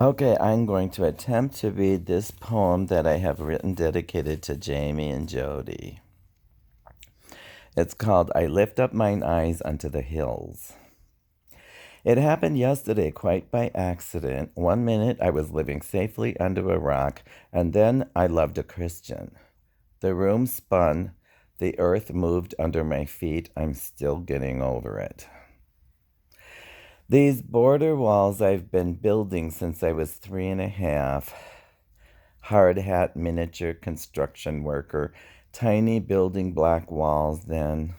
Okay, I'm going to attempt to read this poem that I have written dedicated to Jamie and Jody. It's called I Lift Up Mine Eyes Unto the Hills. It happened yesterday quite by accident. One minute I was living safely under a rock, and then I loved a Christian. The room spun, the earth moved under my feet. I'm still getting over it. These border walls I've been building since I was 3.5. Hard hat miniature construction worker, tiny building block walls then.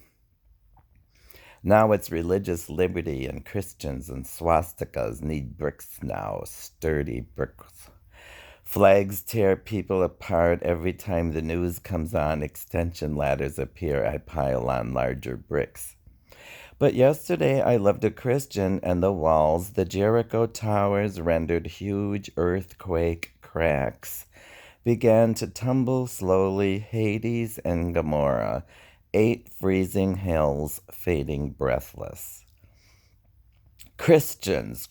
Now it's religious liberty and Christians and swastikas need bricks now, sturdy bricks. Flags tear people apart every time the news comes on. Extension ladders appear. I pile on larger bricks. But yesterday I loved a Christian, and the walls, the Jericho towers rendered huge earthquake cracks, began to tumble slowly, Hades and Gomorrah, 8 freezing hells fading breathless. Christians,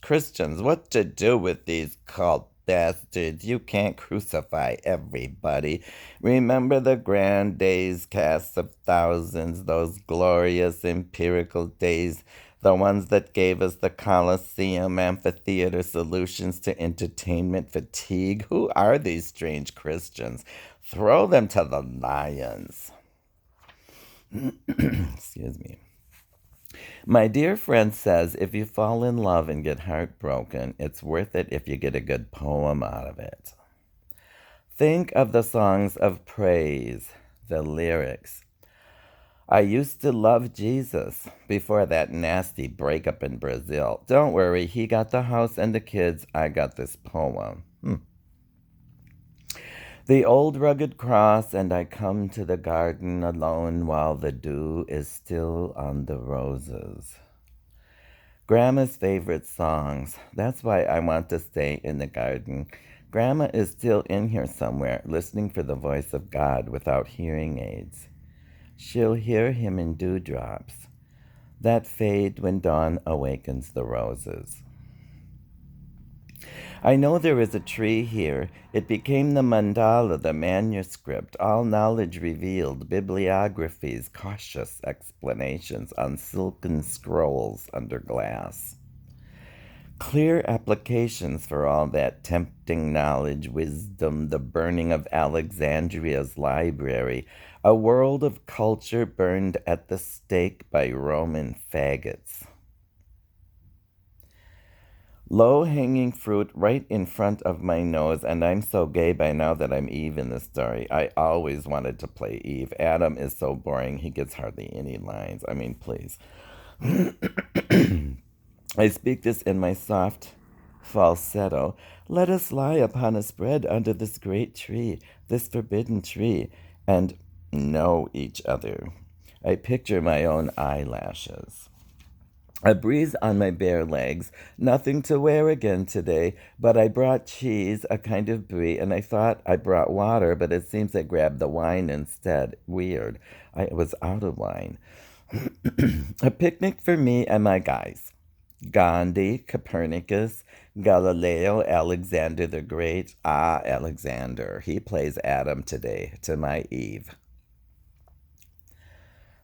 what to do with these cult bastards? You can't crucify everybody. Remember the grand days, casts of thousands, those glorious empirical days, the ones that gave us the Colosseum amphitheater solutions to entertainment fatigue? Who are these strange Christians? Throw them to the lions. Excuse me. My dear friend says if you fall in love and get heartbroken, it's worth it if you get a good poem out of it. Think of the songs of praise, the lyrics. I used to love Jesus before that nasty breakup in Brazil. Don't worry, he got the house and the kids. I got this poem. The old rugged cross, and I come to the garden alone while the dew is still on the roses. Grandma's favorite songs. That's why I want to stay in the garden. Grandma is still in here somewhere, listening for the voice of God without hearing aids. She'll hear him in dewdrops that fade when dawn awakens the roses. I know there is a tree here. It became the mandala, the manuscript, all knowledge revealed, bibliographies, cautious explanations on silken scrolls under glass. Clear applications for all that tempting knowledge, wisdom, the burning of Alexandria's library, a world of culture burned at the stake by Roman faggots. Low-hanging fruit right in front of my nose, and I'm so gay by now that I'm Eve in the story. I always wanted to play Eve. Adam is so boring, he gets hardly any lines. I mean, please. I speak this in my soft falsetto. Let us lie upon a spread under this great tree, this forbidden tree, and know each other. I picture my own eyelashes. A breeze on my bare legs, nothing to wear again today, but I brought cheese, a kind of brie, and I thought I brought water, but it seems I grabbed the wine instead. Weird. I was out of wine. A picnic for me and my guys. Gandhi, Copernicus, Galileo, Alexander the Great. Ah, Alexander. He plays Adam today, to my Eve.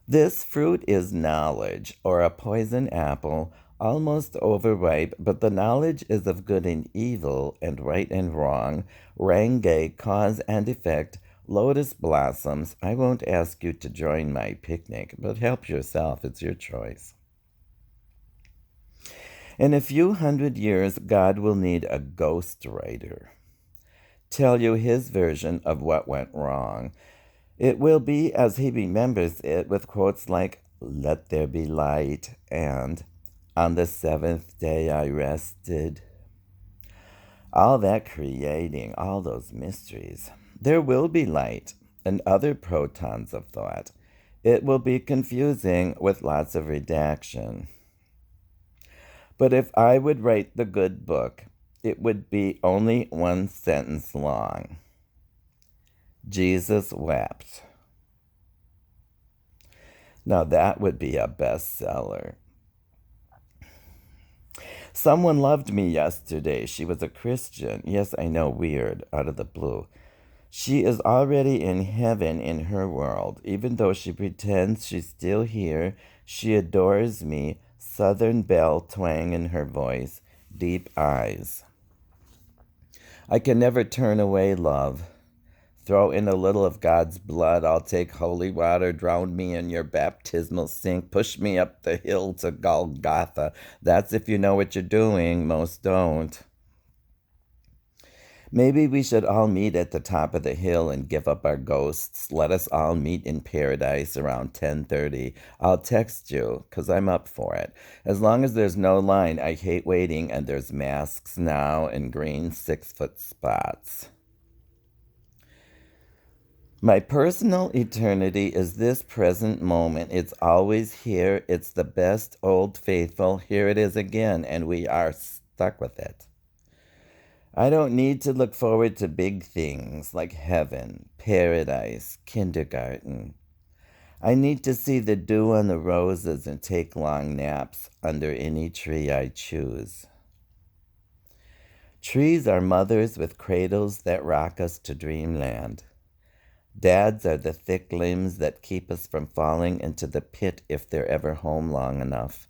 This fruit is knowledge, or a poison apple, almost overripe, but the knowledge is of good and evil, and right and wrong, range, cause and effect, lotus blossoms. I won't ask you to join my picnic, but help yourself, it's your choice. In a few hundred years, God will need a ghostwriter. Tell you his version of what went wrong. It will be as he remembers it, with quotes like, "Let there be light," and "On the seventh day I rested." All that creating, all those mysteries. There will be light and other protons of thought. It will be confusing with lots of redaction. But if I would write the good book, it would be only one sentence long. Jesus wept. Now that would be a bestseller. Someone loved me yesterday. She was a Christian. Yes, I know, weird, out of the blue. She is already in heaven in her world. Even though she pretends she's still here, she adores me. Southern belle twang in her voice, deep eyes. I can never turn away, love. Throw in a little of God's blood. I'll take holy water. Drown me in your baptismal sink. Push me up the hill to Golgotha. That's if you know what you're doing. Most don't. Maybe we should all meet at the top of the hill and give up our ghosts. Let us all meet in paradise around 10:30. I'll text you, 'cause I'm up for it. As long as there's no line, I hate waiting, and there's masks now and green 6-foot spots. My personal eternity is this present moment. It's always here. It's the best old faithful. Here it is again, and we are stuck with it. I don't need to look forward to big things like heaven, paradise, kindergarten. I need to see the dew on the roses and take long naps under any tree I choose. Trees are mothers with cradles that rock us to dreamland. Dads are the thick limbs that keep us from falling into the pit if they're ever home long enough.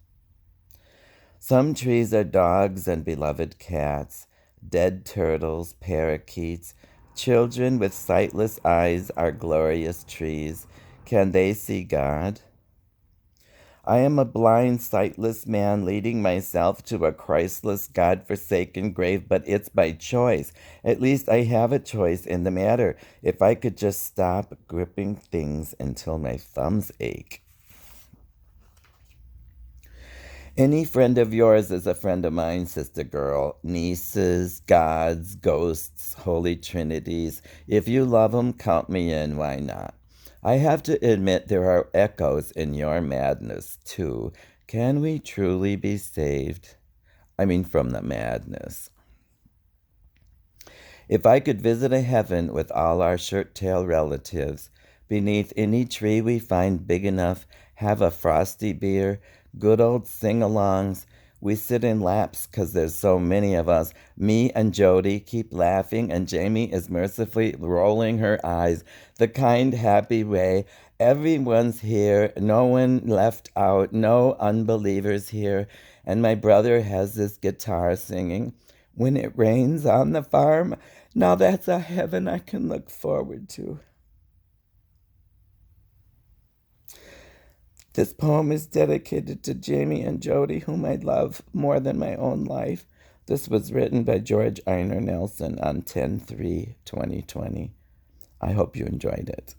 Some trees are dogs and beloved cats, dead turtles, parakeets. Children with sightless eyes are glorious trees. Can they see God? I am a blind, sightless man leading myself to a Christless, God-forsaken grave, but it's by choice. At least I have a choice in the matter. If I could just stop gripping things until my thumbs ache. Any friend of yours is a friend of mine, sister girl. Nieces, gods, ghosts, holy trinities. If you love them, count me in, why not? I have to admit there are echoes in your madness, too. Can we truly be saved? I mean, from the madness. If I could visit a heaven with all our shirt-tail relatives, beneath any tree we find big enough, have a frosty beer, good old sing-alongs. We sit in laps 'cause there's so many of us. Me and Jody keep laughing, and Jamie is mercifully rolling her eyes, the kind, happy way. Everyone's here, no one left out, no unbelievers here. And my brother has this guitar singing, "When it rains on the farm." Now that's a heaven I can look forward to. This poem is dedicated to Jamie and Jody, whom I love more than my own life. This was written by George Einer Nelson on 10/3/2020. I hope you enjoyed it.